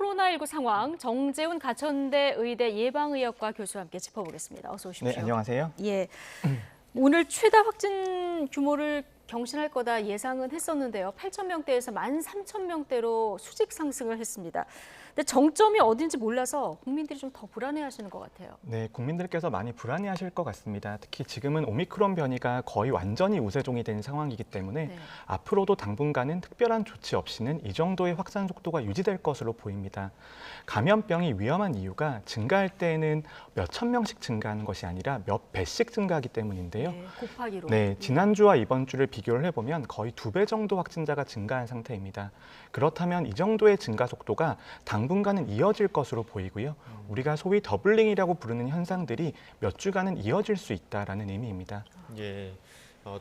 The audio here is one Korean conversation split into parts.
코로나19 상황, 정재훈 가천대 의대 예방의학과 교수와 함께 짚어보겠습니다. 어서 오십시오. 네, 안녕하세요. 예, 오늘 최다 확진 규모를 경신할 거다 예상은 했었는데요. 8,000명대에서 13,000명대로 수직 상승을 했습니다. 근데 정점이 어딘지 몰라서 국민들이 좀 더 불안해하시는 것 같아요. 네, 국민들께서 많이 불안해하실 것 같습니다. 특히 지금은 오미크론 변이가 거의 완전히 우세종이 된 상황이기 때문에 네. 앞으로도 당분간은 특별한 조치 없이는 이 정도의 확산 속도가 유지될 것으로 보입니다. 감염병이 위험한 이유가 증가할 때에는 몇천 명씩 증가하는 것이 아니라 몇 배씩 증가하기 때문인데요. 네, 곱하기로. 네, 지난주와 이번 주를 비교를 해보면 거의 2배 정도 확진자가 증가한 상태입니다. 그렇다면 이 정도의 증가 속도가 당분간은 이어질 것으로 보이고요. 우리가 소위 더블링이라고 부르는 현상들이 몇 주간은 이어질 수 있다라는 의미입니다. 예,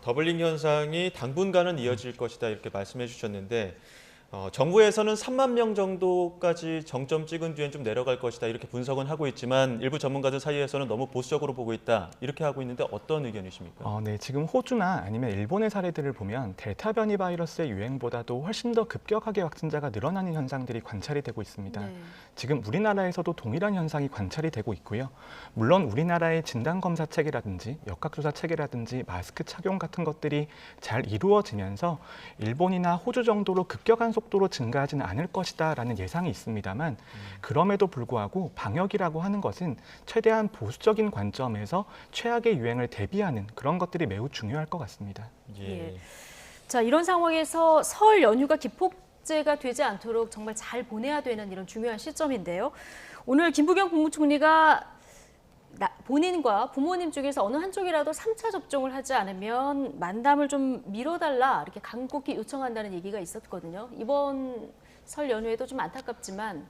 더블링 현상이 당분간은 이어질 것이다 이렇게 말씀해 주셨는데 정부에서는 3만 명 정도까지 정점 찍은 뒤엔 좀 내려갈 것이다 이렇게 분석은 하고 있지만 일부 전문가들 사이에서는 너무 보수적으로 보고 있다 이렇게 하고 있는데 어떤 의견이십니까? 네, 지금 호주나 아니면 일본의 사례들을 보면 델타 변이 바이러스의 유행보다도 훨씬 더 급격하게 확진자가 늘어나는 현상들이 관찰이 되고 있습니다. 네. 지금 우리나라에서도 동일한 현상이 관찰이 되고 있고요. 물론 우리나라의 진단검사 체계라든지 역학조사 체계라든지 마스크 착용 같은 것들이 잘 이루어지면서 일본이나 호주 정도로 급격한 속도로 증가하지는 않을 것이다라는 예상이 있습니다만 그럼에도 불구하고 방역이라고 하는 것은 최대한 보수적인 관점에서 최악의 유행을 대비하는 그런 것들이 매우 중요할 것 같습니다. 예. 자, 이런 상황에서 설 연휴가 기폭제가 되지 않도록 정말 잘 보내야 되는 이런 중요한 시점인데요. 오늘 김부겸 국무총리가 본인과 부모님 중에서 어느 한쪽이라도 3차 접종을 하지 않으면 만담을 좀 미뤄달라 이렇게 간곡히 요청한다는 얘기가 있었거든요. 이번 설 연휴에도 좀 안타깝지만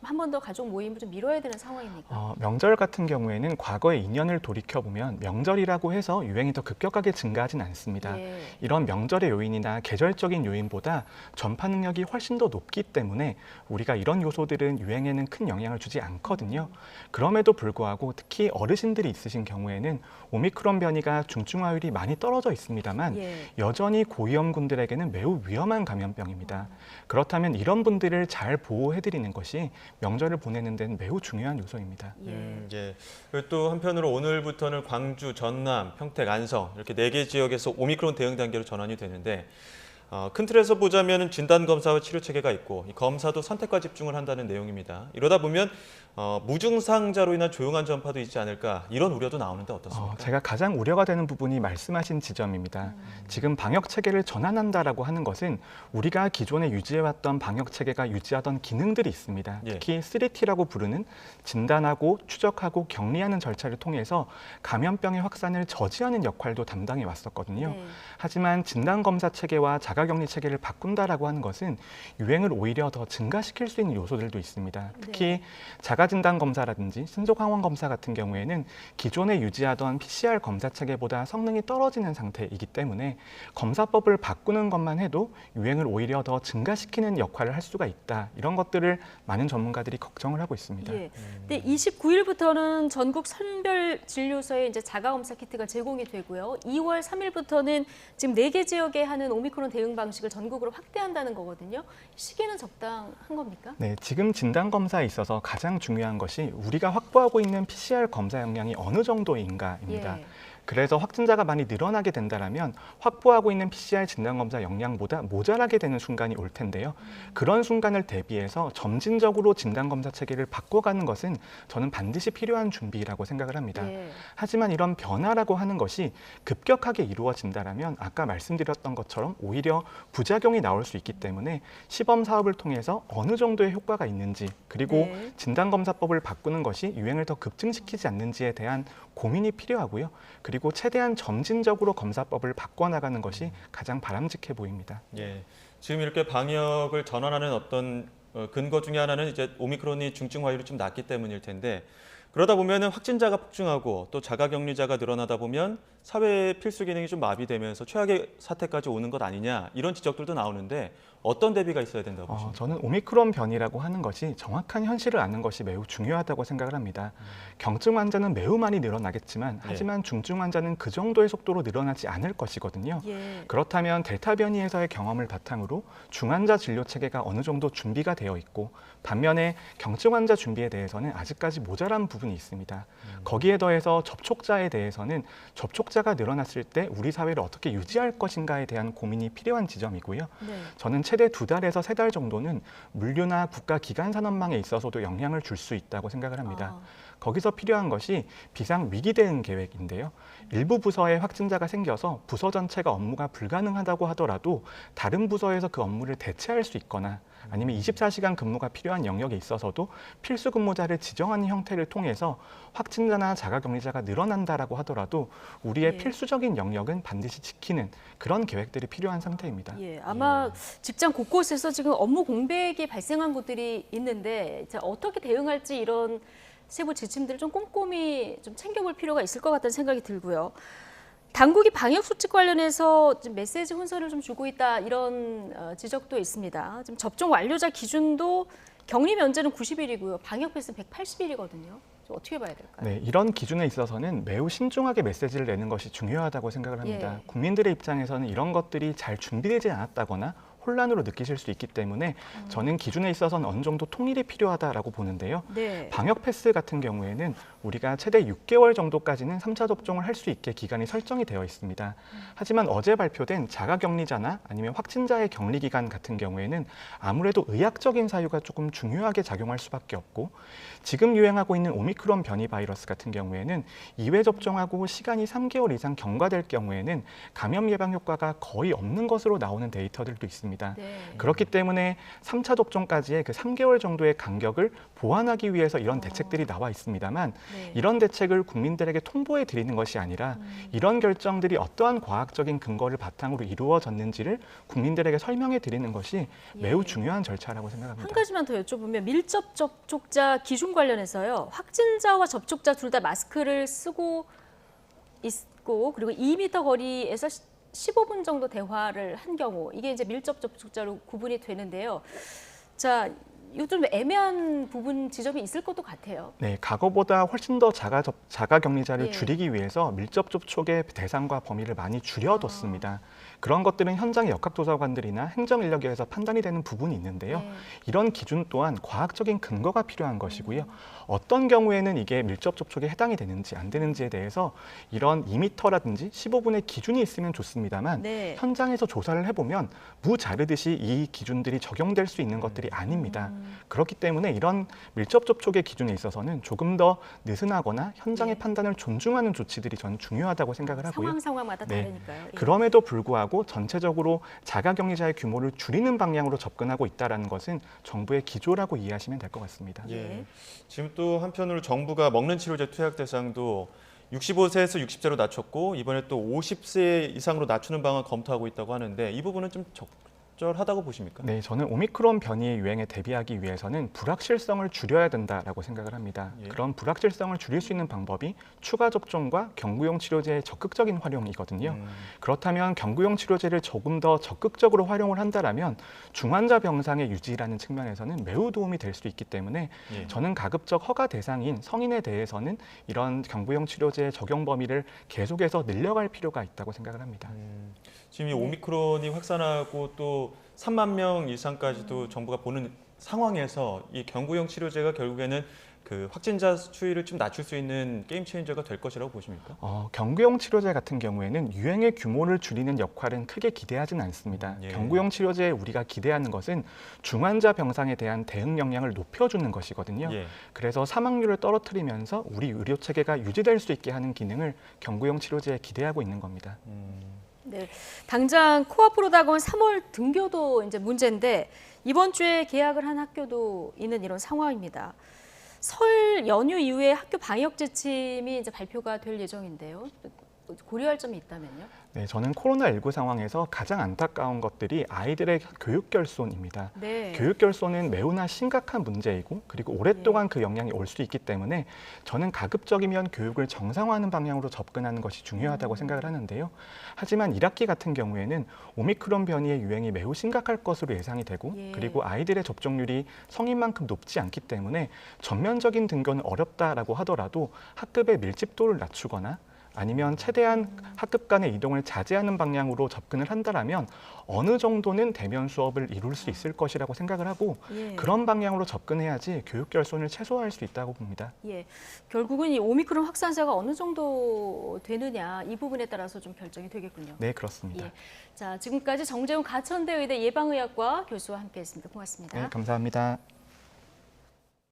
한 번 더 가족 모임을 좀 미뤄야 되는 상황입니까? 명절 같은 경우에는 과거의 인연을 돌이켜보면 명절이라고 해서 유행이 더 급격하게 증가하진 않습니다. 예. 이런 명절의 요인이나 계절적인 요인보다 전파 능력이 훨씬 더 높기 때문에 우리가 이런 요소들은 유행에는 큰 영향을 주지 않거든요. 그럼에도 불구하고 특히 어르신들이 있으신 경우에는 오미크론 변이가 중증화율이 많이 떨어져 있습니다만 예. 여전히 고위험군들에게는 매우 위험한 감염병입니다. 그렇다면 이런 분들을 잘 보호해드리는 것이 명절을 보내는 데는 매우 중요한 요소입니다. 예. 그리고 또 한편으로 오늘부터는 광주, 전남, 평택, 안성 이렇게 4개 지역에서 오미크론 대응 단계로 전환이 되는데 큰 틀에서 보자면 진단검사와 치료 체계가 있고 이 검사도 선택과 집중을 한다는 내용입니다. 이러다 보면 무증상자로 인한 조용한 전파도 있지 않을까 이런 우려도 나오는데 어떻습니까? 제가 가장 우려가 되는 부분이 말씀하신 지점입니다. 지금 방역 체계를 전환한다라고 하는 것은 우리가 기존에 유지해왔던 방역 체계가 유지하던 기능들이 있습니다. 예. 특히 3T라고 부르는 진단하고 추적하고 격리하는 절차를 통해서 감염병의 확산을 저지하는 역할도 담당해 왔었거든요. 네. 하지만 진단검사 체계와 자가격리 체계를 바꾼다라고 하는 것은 유행을 오히려 더 증가시킬 수 있는 요소들도 있습니다. 특히 자가진단검사라든지 신속항원검사 같은 경우에는 기존에 유지하던 PCR 검사 체계보다 성능이 떨어지는 상태이기 때문에 검사법을 바꾸는 것만 해도 유행을 오히려 더 증가시키는 역할을 할 수가 있다. 이런 것들을 많은 전문가들이 걱정을 하고 있습니다. 예. 근데 29일부터는 전국 선별진료소에 이제 자가검사 키트가 제공이 되고요. 2월 3일부터는 지금 4개 지역에 하는 오미크론 대응 방식을 전국으로 확대한다는 거거든요. 시기는 적당한 겁니까? 네, 지금 진단검사에 있어서 가장 중요한 것이 우리가 확보하고 있는 PCR 검사 역량이 어느 정도인가입니다. 예. 그래서 확진자가 많이 늘어나게 된다면 확보하고 있는 PCR 진단검사 역량보다 모자라게 되는 순간이 올 텐데요. 그런 순간을 대비해서 점진적으로 진단검사 체계를 바꿔가는 것은 저는 반드시 필요한 준비라고 생각을 합니다. 예. 하지만 이런 변화라고 하는 것이 급격하게 이루어진다면 아까 말씀드렸던 것처럼 오히려 부작용이 나올 수 있기 때문에 시범 사업을 통해서 어느 정도의 효과가 있는지 그리고 네. 진단검사법을 바꾸는 것이 유행을 더 급증시키지 않는지에 대한 고민이 필요하고요. 그리고 최대한 점진적으로 검사법을 바꿔나가는 것이 가장 바람직해 보입니다. 예. 지금 이렇게 방역을 전환하는 어떤 근거 중에 하나는 이제 오미크론이 중증화율이 좀 낮기 때문일 텐데 그러다 보면은 확진자가 폭증하고 또 자가격리자가 늘어나다 보면 사회의 필수 기능이 좀 마비되면서 최악의 사태까지 오는 것 아니냐 이런 지적들도 나오는데 어떤 대비가 있어야 된다고 보십니까? 저는 오미크론 변이라고 하는 것이 정확한 현실을 아는 것이 매우 중요하다고 생각을 합니다. 경증 환자는 매우 많이 늘어나겠지만 하지만 중증 환자는 그 정도의 속도로 늘어나지 않을 것이거든요. 예. 그렇다면 델타 변이에서의 경험을 바탕으로 중환자 진료 체계가 어느 정도 준비가 되어 있고 반면에 경증 환자 준비에 대해서는 아직까지 모자란 부분이 있습니다. 거기에 더해서 접촉자에 대해서는 접촉자가 늘어났을 때 우리 사회를 어떻게 유지할 것인가에 대한 고민이 필요한 지점이고요. 네. 저는 최대 2달에서 3달 정도는 물류나 국가 기관 산업망에 있어서도 영향을 줄 수 있다고 생각을 합니다. 거기서 필요한 것이 비상 위기 대응 계획인데요. 일부 부서에 확진자가 생겨서 부서 전체가 업무가 불가능하다고 하더라도 다른 부서에서 그 업무를 대체할 수 있거나 아니면 24시간 근무가 필요한 영역에 있어서도 필수 근무자를 지정하는 형태를 통해서 확진자나 자가격리자가 늘어난다라고 하더라도 우리의 예. 필수적인 영역은 반드시 지키는 그런 계획들이 필요한 상태입니다. 예, 아마 직장 곳곳에서 지금 업무 공백이 발생한 곳들이 있는데 자, 어떻게 대응할지 이런 세부 지침들을 좀 꼼꼼히 좀 챙겨볼 필요가 있을 것 같다는 생각이 들고요. 당국이 방역 수칙 관련해서 좀 메시지 혼선을 좀 주고 있다 이런 지적도 있습니다. 지금 접종 완료자 기준도 격리 면제는 90일이고요. 방역 패스는 180일이거든요. 어떻게 봐야 될까요? 네, 이런 기준에 있어서는 매우 신중하게 메시지를 내는 것이 중요하다고 생각을 합니다. 예. 국민들의 입장에서는 이런 것들이 잘 준비되지 않았다거나 혼란으로 느끼실 수 있기 때문에 저는 기준에 있어서는 어느 정도 통일이 필요하다라고 보는데요. 네. 방역 패스 같은 경우에는 우리가 최대 6개월 정도까지는 3차 접종을 할 수 있게 기간이 설정이 되어 있습니다. 하지만 어제 발표된 자가격리자나 아니면 확진자의 격리 기간 같은 경우에는 아무래도 의학적인 사유가 조금 중요하게 작용할 수밖에 없고 지금 유행하고 있는 오미크론 변이 바이러스 같은 경우에는 2회 접종하고 시간이 3개월 이상 경과될 경우에는 감염 예방 효과가 거의 없는 것으로 나오는 데이터들도 있습니다. 네. 그렇기 때문에 3차 접종까지의 그 3개월 정도의 간격을 보완하기 위해서 이런 대책들이 나와 있습니다만 네. 이런 대책을 국민들에게 통보해 드리는 것이 아니라 이런 결정들이 어떠한 과학적인 근거를 바탕으로 이루어졌는지를 국민들에게 설명해 드리는 것이 매우 예. 중요한 절차라고 생각합니다. 한 가지만 더 여쭤보면 밀접 접촉자 기준 관련해서요. 확진자와 접촉자 둘 다 마스크를 쓰고 있고 그리고 2m 거리에서 15분 정도 대화를 한 경우 이게 이제 밀접 접촉자로 구분이 되는데요. 자, 이거 좀 애매한 부분 지점이 있을 것도 같아요. 네, 과거보다 훨씬 더 자가격리자를 예. 줄이기 위해서 밀접 접촉의 대상과 범위를 많이 줄여뒀습니다. 그런 것들은 현장의 역학조사관들이나 행정인력에서 판단이 되는 부분이 있는데요. 네. 이런 기준 또한 과학적인 근거가 필요한 것이고요. 어떤 경우에는 이게 밀접 접촉에 해당이 되는지 안 되는지에 대해서 이런 2m라든지 15분의 기준이 있으면 좋습니다만 네. 현장에서 조사를 해보면 무자르듯이 이 기준들이 적용될 수 있는 것들이 아닙니다. 그렇기 때문에 이런 밀접 접촉의 기준에 있어서는 조금 더 느슨하거나 현장의 네. 판단을 존중하는 조치들이 저는 중요하다고 생각을 하고요. 상황마다 네. 다르니까요. 예. 그럼에도 불구하고 전체적으로 자가격리자의 규모를 줄이는 방향으로 접근하고 있다는 것은 정부의 기조라고 이해하시면 될 것 같습니다. 예. 지금 또 한편으로 정부가 먹는 치료제 투약 대상도 65세에서 60세로 낮췄고 이번에 또 50세 이상으로 낮추는 방안 검토하고 있다고 하는데 이 부분은 좀 적절하다고 보십니까? 네, 저는 오미크론 변이의 유행에 대비하기 위해서는 불확실성을 줄여야 된다라고 생각을 합니다. 예. 그런 불확실성을 줄일 수 있는 방법이 추가 접종과 경구용 치료제의 적극적인 활용이거든요. 그렇다면 경구용 치료제를 조금 더 적극적으로 활용을 한다라면 중환자 병상의 유지라는 측면에서는 매우 도움이 될 수 있기 때문에 예. 저는 가급적 허가 대상인 성인에 대해서는 이런 경구용 치료제의 적용 범위를 계속해서 늘려갈 필요가 있다고 생각을 합니다. 지금 이 네. 오미크론이 확산하고 또 3만 명 이상까지도 정부가 보는 상황에서 이 경구용 치료제가 결국에는 그 확진자 추이를 좀 낮출 수 있는 게임 체인저가 될 것이라고 보십니까? 경구용 치료제 같은 경우에는 유행의 규모를 줄이는 역할은 크게 기대하지는 않습니다. 예. 경구용 치료제에 우리가 기대하는 것은 중환자 병상에 대한 대응 역량을 높여주는 것이거든요. 예. 그래서 사망률을 떨어뜨리면서 우리 의료 체계가 유지될 수 있게 하는 기능을 경구용 치료제에 기대하고 있는 겁니다. 네, 당장 코앞으로 다가온 3월 등교도 이제 문제인데 이번 주에 개학을 한 학교도 있는 이런 상황입니다. 설 연휴 이후에 학교 방역 지침이 이제 발표가 될 예정인데요. 고려할 점이 있다면요? 네, 저는 코로나19 상황에서 가장 안타까운 것들이 아이들의 교육 결손입니다. 네. 교육 결손은 매우나 심각한 문제이고 그리고 오랫동안 그 영향이 올 수 있기 때문에 저는 가급적이면 교육을 정상화하는 방향으로 접근하는 것이 중요하다고 생각을 하는데요. 하지만 1학기 같은 경우에는 오미크론 변이의 유행이 매우 심각할 것으로 예상이 되고 예. 그리고 아이들의 접종률이 성인만큼 높지 않기 때문에 전면적인 등교는 어렵다라고 하더라도 학급의 밀집도를 낮추거나 아니면 최대한 학급 간의 이동을 자제하는 방향으로 접근을 한다라면 어느 정도는 대면 수업을 이룰 수 있을 것이라고 생각을 하고 예. 그런 방향으로 접근해야지 교육 결손을 최소화할 수 있다고 봅니다. 예, 결국은 이 오미크론 확산세가 어느 정도 되느냐 이 부분에 따라서 좀 결정이 되겠군요. 네, 그렇습니다. 예. 자, 지금까지 정재훈 가천대 의대 예방의학과 교수와 함께했습니다. 고맙습니다. 네, 감사합니다.